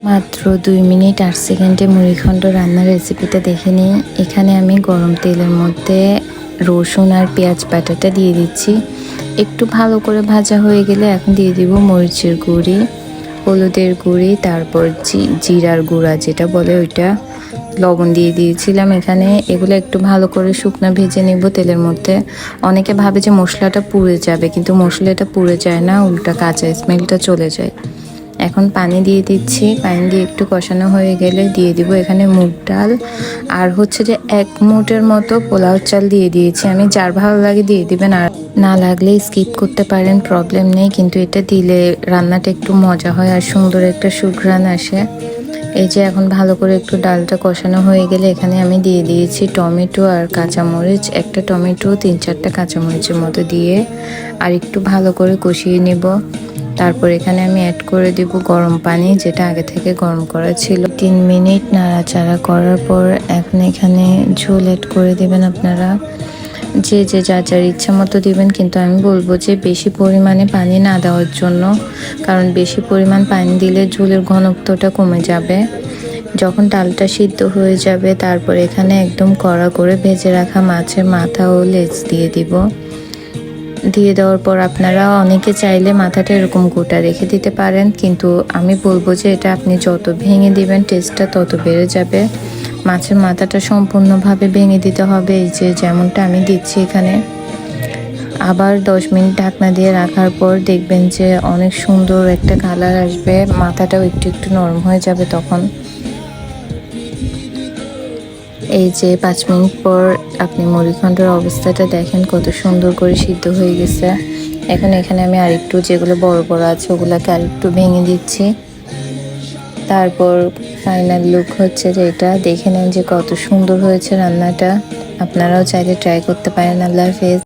মাত্র 2 মিনিট 8 সেকেন্ডে মুড়িঘণ্ট রান্নার রেসিপিটা দেখে নিই। এখানে আমি গরম তেলের মধ্যে রসুন আর পেঁয়াজ বাটাটা দিয়ে দিচ্ছি। একটু ভালো করে ভাজা হয়ে গেলে এখন দিয়ে দিব মরিচের গুঁড়ি, হলুদের গুঁড়ি, তারপর জিরার গুঁড়া যেটা বলে ওইটা, লবণ দিয়ে দিয়েছিলাম এখানে। এগুলো একটু ভালো করে শুকনো ভেজে নিব তেলের মধ্যে। অনেকে ভাবে যে মশলাটা পুড়ে যাবে, কিন্তু মশলাটা পুড়ে যায় না, উল্টা কাঁচা স্মেলটা চলে যায়। এখন পানি দিয়ে দিচ্ছি। পানি দিয়ে একটু কষানো হয়ে গেলে দিয়ে দিব এখানে মুগ ডাল, আর হচ্ছে যে 1 মুঠের মতো পোলাও চাল দিয়ে দিয়েছি আমি। যার ভালো লাগে দিয়ে দিবেন, আর না লাগলে স্কিপ করতে পারেন, প্রবলেম নেই। কিন্তু এটা দিলে রান্নাটা একটু মজা হয় আর সুন্দর একটা সুঘ্রাণ আসে। এই যে এখন ভালো করে একটু ডালটা কষানো হয়ে গেলে এখানে আমি দিয়ে দিয়েছি টমেটো আর কাঁচামরিচ। একটা টমেটো 3-4টা কাঁচামরিচের মতো দিয়ে আর একটু ভালো করে কষিয়ে নিব। তারপর এখানে আমি অ্যাড করে দিব গরম পানি, যেটা আগে থেকে গরম করা ছিল। 3 মিনিট নাড়াচাড়া করার পর এখন এখানে ঝোল অ্যাড করে দিবেন আপনারা। যে যার যার ইচ্ছা মতো দিবেন, কিন্তু আমি বলবো যে বেশি পরিমাণে পানি না দেওয়ার জন্য, কারণ বেশি পরিমাণ পানি দিলে ঝোলের ঘনত্বটা কমে যাবে। যখন ডালটা সিদ্ধ হয়ে যাবে তারপর এখানে একদম কড়া করে ভেজে রাখা মাছের মাথা ও লেজ দিয়ে দিব। দিয়ে দেওয়ার পর আপনারা অনেকে চাইলে মাথাটা এরকম গোটা রেখে দিতে পারেন, কিন্তু আমি বলবো যে এটা আপনি যত ভেঙে দিবেন টেস্টটা তত বেড়ে যাবে। মাছের মাথাটা সম্পূর্ণভাবে ভেঙে দিতে হবে, এই যে যেমনটা আমি দিচ্ছি এখানে। আবার 10 মিনিট ঢাকনা দিয়ে রাখার পর দেখবেন যে অনেক সুন্দর একটা কালার আসবে, মাথাটাও একটু একটু নরম হয়ে যাবে তখন। এই যে 5 মিনিট পর আপনি মুড়িঘণ্টের অবস্থাটা দেখেন কত সুন্দর করে সিদ্ধ হয়ে গেছে। এখন এখানে আমি আরেকটু যেগুলো বড় বড় আছে ওগুলোকে আরেকটু ভেঙে দিচ্ছি। তারপর ফাইনাল লুক হচ্ছে যে এটা দেখে নেন যে কত সুন্দর হয়েছে রান্নাটা। আপনারাও চাইলে ট্রাই করতে পারেন। আল্লাহ হাফেজ।